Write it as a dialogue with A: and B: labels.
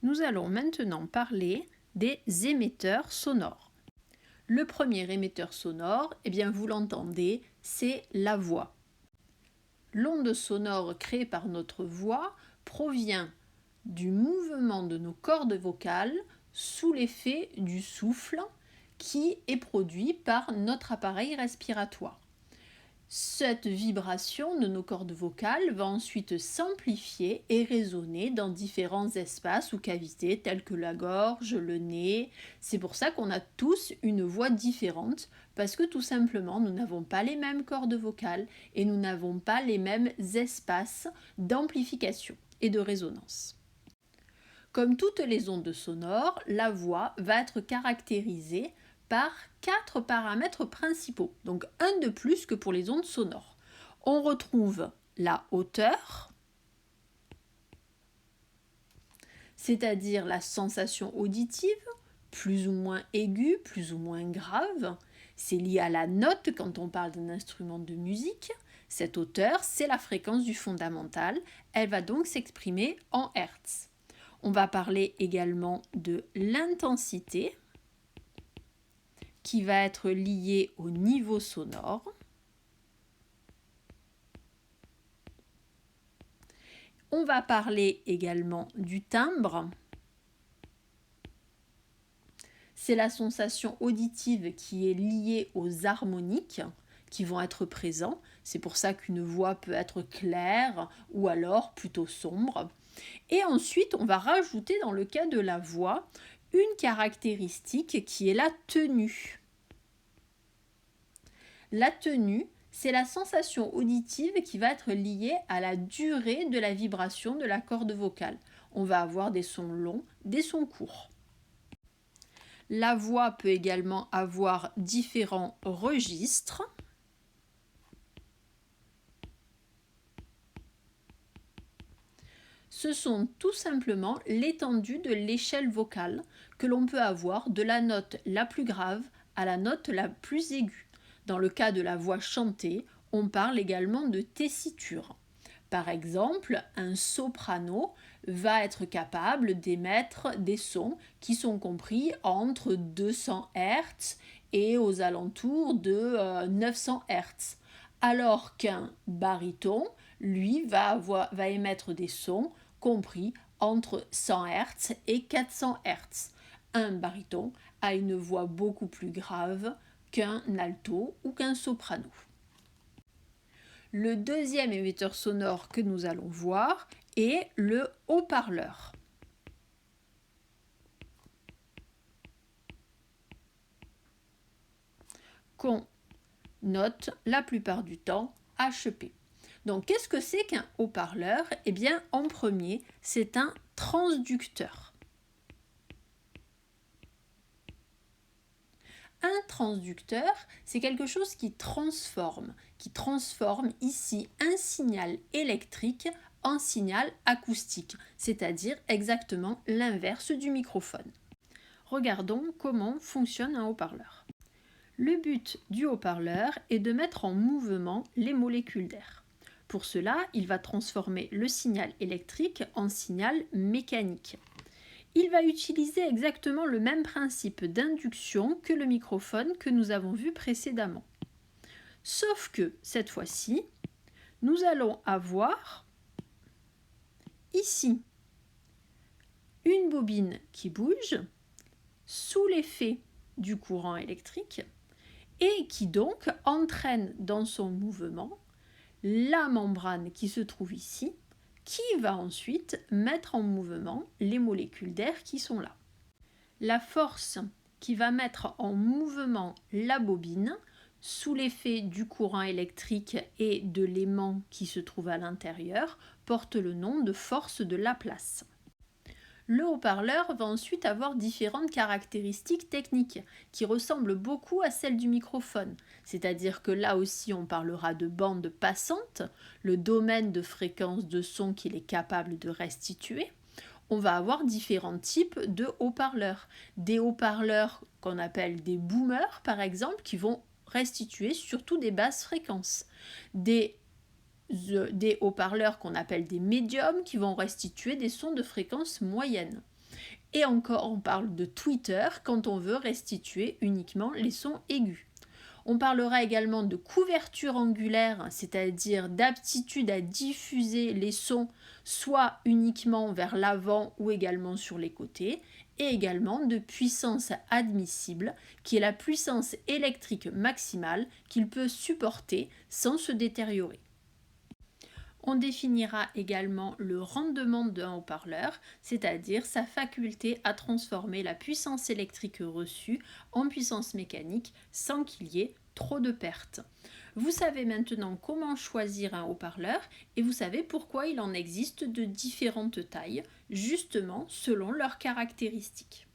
A: Nous allons maintenant parler des émetteurs sonores. Le premier émetteur sonore, vous l'entendez, c'est la voix. L'onde sonore créée par notre voix provient du mouvement de nos cordes vocales sous l'effet du souffle qui est produit par notre appareil respiratoire. Cette vibration de nos cordes vocales va ensuite s'amplifier et résonner dans différents espaces ou cavités tels que la gorge, le nez. C'est pour ça qu'on a tous une voix différente parce que tout simplement nous n'avons pas les mêmes cordes vocales et nous n'avons pas les mêmes espaces d'amplification et de résonance. Comme toutes les ondes sonores, la voix va être caractérisée par 4 paramètres principaux, donc un de plus que pour les ondes sonores. On retrouve la hauteur, c'est-à-dire la sensation auditive, plus ou moins aiguë, plus ou moins grave. C'est lié à la note quand on parle d'un instrument de musique. Cette hauteur, c'est la fréquence du fondamental. Elle va donc s'exprimer en Hertz. On va parler également de l'intensité, qui va être lié au niveau sonore. On va parler également du timbre. C'est la sensation auditive qui est liée aux harmoniques qui vont être présents. C'est pour ça qu'une voix peut être claire ou alors plutôt sombre. Et ensuite, on va rajouter dans le cas de la voix une caractéristique qui est la tenue. La tenue, c'est la sensation auditive qui va être liée à la durée de la vibration de la corde vocale. On va avoir des sons longs, des sons courts. La voix peut également avoir différents registres. Ce sont tout simplement l'étendue de l'échelle vocale que l'on peut avoir de la note la plus grave à la note la plus aiguë. Dans le cas de la voix chantée, on parle également de tessiture. Par exemple, un soprano va être capable d'émettre des sons qui sont compris entre 200 Hz et aux alentours de 900 Hz. Alors qu'un baryton, lui, va émettre des sons compris entre 100 Hz et 400 Hz. Un baryton a une voix beaucoup plus grave qu'un alto ou qu'un soprano. Le deuxième émetteur sonore que nous allons voir est le haut-parleur. Qu'on note la plupart du temps HP. Donc, qu'est-ce que c'est qu'un haut-parleur ? En premier, c'est un transducteur. Un transducteur, c'est quelque chose qui transforme ici un signal électrique en signal acoustique, c'est-à-dire exactement l'inverse du microphone. Regardons comment fonctionne un haut-parleur. Le but du haut-parleur est de mettre en mouvement les molécules d'air. Pour cela, il va transformer le signal électrique en signal mécanique. Il va utiliser exactement le même principe d'induction que le microphone que nous avons vu précédemment. Sauf que, cette fois-ci, nous allons avoir ici une bobine qui bouge sous l'effet du courant électrique et qui donc entraîne dans son mouvement la membrane qui se trouve ici, qui va ensuite mettre en mouvement les molécules d'air qui sont là. La force qui va mettre en mouvement la bobine, sous l'effet du courant électrique et de l'aimant qui se trouve à l'intérieur, porte le nom de force de Laplace. Le haut-parleur va ensuite avoir différentes caractéristiques techniques qui ressemblent beaucoup à celles du microphone. C'est-à-dire que là aussi on parlera de bande passante, le domaine de fréquence de son qu'il est capable de restituer. On va avoir différents types de haut-parleurs. Des haut-parleurs qu'on appelle des boomers par exemple qui vont restituer surtout des basses fréquences. Des haut-parleurs qu'on appelle des médiums qui vont restituer des sons de fréquence moyenne. Et encore, on parle de tweeter quand on veut restituer uniquement les sons aigus. On parlera également de couverture angulaire, c'est-à-dire d'aptitude à diffuser les sons soit uniquement vers l'avant ou également sur les côtés, et également de puissance admissible, qui est la puissance électrique maximale qu'il peut supporter sans se détériorer. On définira également le rendement d'un haut-parleur, c'est-à-dire sa faculté à transformer la puissance électrique reçue en puissance mécanique sans qu'il y ait trop de pertes. Vous savez maintenant comment choisir un haut-parleur et vous savez pourquoi il en existe de différentes tailles, justement selon leurs caractéristiques.